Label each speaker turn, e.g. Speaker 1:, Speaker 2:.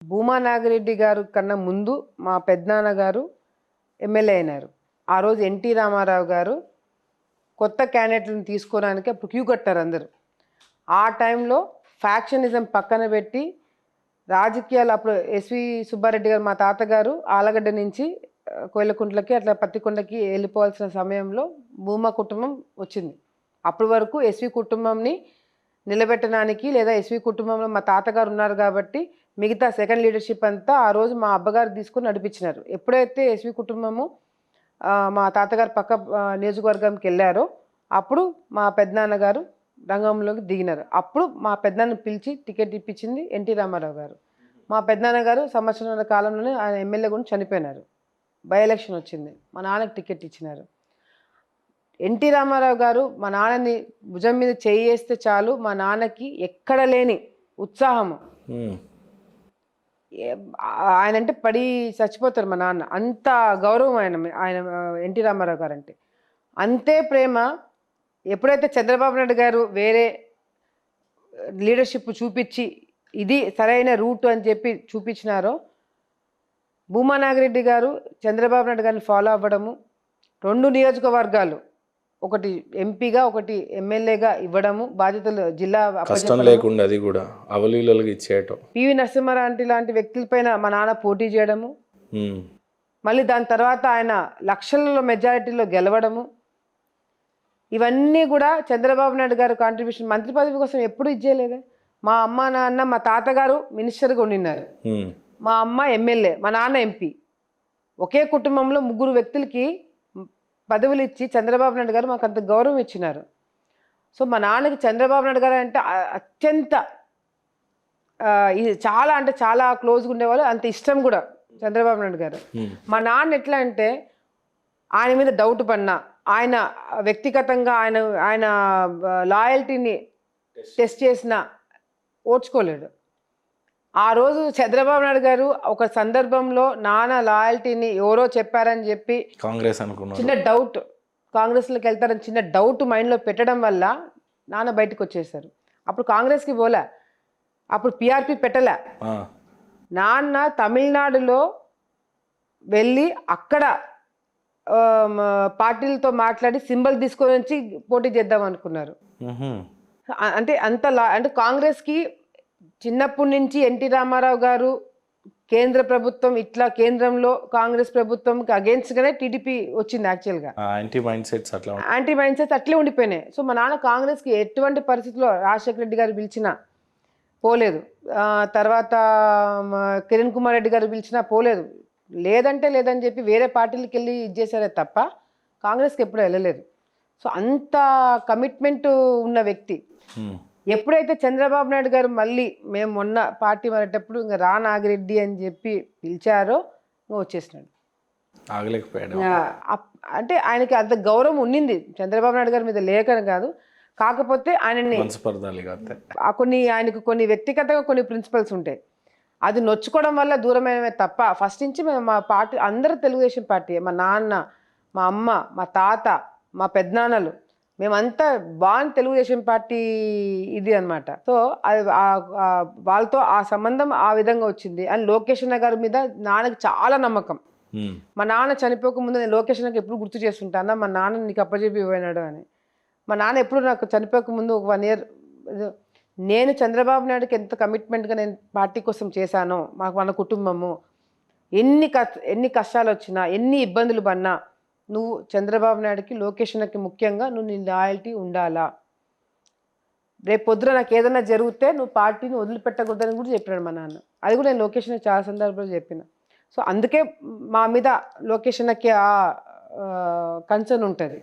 Speaker 1: భూమా నాగిరెడ్డి గారు కన్నా ముందు మా పెద్దనాన్న గారు ఎమ్మెల్యే అయినారు. ఆ రోజు ఎన్టీ రామారావు గారు కొత్త క్యాండిడేట్లను తీసుకోవడానికి అప్పుడు క్యూ కట్టారు అందరూ. ఆ టైంలో ఫ్యాక్షనిజం పక్కన పెట్టి రాజకీయాలు అప్పుడు ఎస్వి సుబ్బారెడ్డి గారు మా తాతగారు ఆలగడ్డ నుంచి కోయిలకుంట్లకి అట్లా పత్తికొండకి వెళ్ళిపోవాల్సిన సమయంలో భూమా కుటుంబం వచ్చింది. అప్పటి వరకు ఎస్వి కుటుంబంని నిలబెట్టడానికి లేదా ఎస్వి కుటుంబంలో మా తాతగారు ఉన్నారు కాబట్టి మిగతా సెకండ్ లీడర్షిప్ అంతా ఆ రోజు మా అబ్బగారు తీసుకుని నడిపించినారు. ఎప్పుడైతే ఎస్వి కుటుంబము మా తాతగారు పక్క నియోజకవర్గంకి వెళ్ళారో అప్పుడు మా పెద్దనాన్న గారు రంగంలోకి దిగినారు. అప్పుడు మా పెద్దనాన్న పిలిచి టికెట్ ఇప్పించింది ఎన్టీ రామారావు గారు. మా పెద్దనాన్న గారు సంవత్సరాల కాలంలోనే ఆయన ఎమ్మెల్యే కూడా చనిపోయినారు. బై ఎలక్షన్ వచ్చింది, మా నాన్నకి టికెట్ ఇచ్చినారు. ఎన్టీ రామారావు గారు మా నాన్నని భుజం మీద చేయేస్తే చాలు మా నాన్నకి ఎక్కడ లేని ఉత్సాహము. ఆయన అంటే పడి చచ్చిపోతారు మా నాన్న, అంత గౌరవం ఆయన ఎన్టీ రామారావు గారు అంటే. అంతే ప్రేమ. ఎప్పుడైతే చంద్రబాబు నాయుడు గారు వేరే లీడర్షిప్ చూపించి ఇది సరైన రూట్ అని చెప్పి చూపించినారో భూమా నాగిరెడ్డి గారు చంద్రబాబు నాయుడు గారిని ఫాలో అవ్వడము, 2 నియోజకవర్గాలు ఒకటి ఎంపీగా ఒకటి ఎమ్మెల్యేగా ఇవ్వడము, బాధ్యతలు జిల్లా
Speaker 2: కష్టం లేకుండా అది కూడా అవలీలలుగా ఇచ్చేయటం,
Speaker 1: పివి నరసింహారావు లాంటి వ్యక్తులపైన మా నాన్న పోటీ చేయడము, మళ్ళీ దాని తర్వాత ఆయన లక్షలలో మెజారిటీలో గెలవడము, ఇవన్నీ కూడా చంద్రబాబు నాయుడు గారు కాంట్రిబ్యూషన్. మంత్రి పదవి కోసం ఎప్పుడు ఇచ్చేయలేదే. మా అమ్మ నాన్న మా తాతగారు మినిస్టర్గా ఉండినారు, మా అమ్మ ఎమ్మెల్యే, మా నాన్న ఎంపీ. ఒకే కుటుంబంలో 3 వ్యక్తులకి పదవులు ఇచ్చి చంద్రబాబు నాయుడు గారు మాకు అంత గౌరవం ఇచ్చినారు. సో మా నాన్నకి చంద్రబాబు నాయుడు గారు అంటే అత్యంత ఇది చాలా అంటే చాలా క్లోజ్గా ఉండేవాళ్ళు, అంత ఇష్టం కూడా చంద్రబాబు నాయుడు గారు. మా నాన్న ఎట్లా అంటే ఆయన మీద డౌట్ పడినా, ఆయన వ్యక్తిగతంగా ఆయన లాయల్టీని టెస్ట్ చేసిన ఓడ్చుకోలేడు. ఆ రోజు చంద్రబాబు నాయుడు గారు ఒక సందర్భంలో నాన్న లాయల్టీని ఎవరో చెప్పారని చెప్పి
Speaker 2: కాంగ్రెస్ అనుకున్నారు,
Speaker 1: చిన్న డౌట్ కాంగ్రెస్లోకి వెళ్తారని చిన్న డౌట్ మైండ్లో పెట్టడం వల్ల నాన్న బయటకు వచ్చేసారు. అప్పుడు కాంగ్రెస్కి పోలే, అప్పుడు పిఆర్పి పెట్టలే. నాన్న తమిళనాడులో వెళ్ళి అక్కడ పార్టీలతో మాట్లాడి సింబల్ తీసుకొని వచ్చి పోటీ చేద్దాం అనుకున్నారు. అంటే అంటే కాంగ్రెస్కి చిన్నప్పటి నుంచి ఎన్టీ రామారావు గారు కేంద్ర ప్రభుత్వం ఇట్లా కేంద్రంలో కాంగ్రెస్ ప్రభుత్వంకి అగేన్స్ట్గానే టీడీపీ వచ్చింది. యాక్చువల్గా యాంటీ మైండ్ సెట్స్ అట్లే ఉండిపోయినాయి. సో మా నాన్న కాంగ్రెస్కి ఎటువంటి పరిస్థితుల్లో రాజశేఖర రెడ్డి గారు పిలిచినా పోలేదు, తర్వాత కిరణ్ కుమార్ రెడ్డి గారు పిలిచినా పోలేదు. లేదంటే లేదని చెప్పి వేరే పార్టీలకు వెళ్ళి ఇచ్చేసారే తప్ప కాంగ్రెస్కి ఎప్పుడూ వెళ్ళలేదు. సో అంత కమిట్మెంట్ ఉన్న వ్యక్తి. ఎప్పుడైతే చంద్రబాబు నాయుడు గారు మళ్ళీ మేము మొన్న పార్టీ మారేటప్పుడు ఇంకా రా నాగిరెడ్డి అని చెప్పి పిలిచారో వచ్చేసినాడు,
Speaker 2: ఆగలేకపోయాడు.
Speaker 1: అంటే ఆయనకి అంత గౌరవం ఉండింది చంద్రబాబు నాయుడు గారి మీద, లేకని కాదు. కాకపోతే ఆయనని ఆయనకు కొన్ని వ్యక్తిగతంగా కొన్ని ప్రిన్సిపల్స్ ఉంటాయి, అది నొచ్చుకోవడం వల్ల దూరమైనవే తప్ప ఫస్ట్ నుంచి మేము మా పార్టీ అందరూ తెలుగుదేశం పార్టీ. మా నాన్న, మా అమ్మ, మా తాత, మా పెద్దనాన్నలు మేమంతా బాగా తెలుగుదేశం పార్టీ ఇది అనమాట. సో వాళ్ళతో ఆ సంబంధం ఆ విధంగా వచ్చింది. అండ్ లోకేష్ అన్న గారి మీద నాన్నకి చాలా నమ్మకం. మా నాన్న చనిపోక ముందు నేను లోకేష్ అన్నకి ఎప్పుడు గుర్తు చేస్తుంటాను, మా నాన్న నీకు అప్పచెప్పి పోయినాడు అని. మా నాన్న ఎప్పుడు నాకు చనిపోక ముందు ఒక 1 year నేను చంద్రబాబు నాయుడుకి ఎంత కమిట్మెంట్గా నేను పార్టీ కోసం చేశానో, మాకు మన కుటుంబము ఎన్ని కష్టాలు వచ్చినా ఎన్ని ఇబ్బందులు పడినా నువ్వు చంద్రబాబు నాయుడుకి లోకేషన్కి ముఖ్యంగా నువ్వు నీ లాయల్టీ ఉండాలా, రేపు పొద్దున నాకు ఏదైనా జరిగితే నువ్వు పార్టీని వదిలిపెట్టకూడదని కూడా చెప్పినాడు మా నాన్న. అది కూడా నేను లోకేషన్కి చాలా సందర్భాలు చెప్పిన. సో అందుకే మా మీద లోకేషన్కి ఆ కన్సర్న్ ఉంటుంది.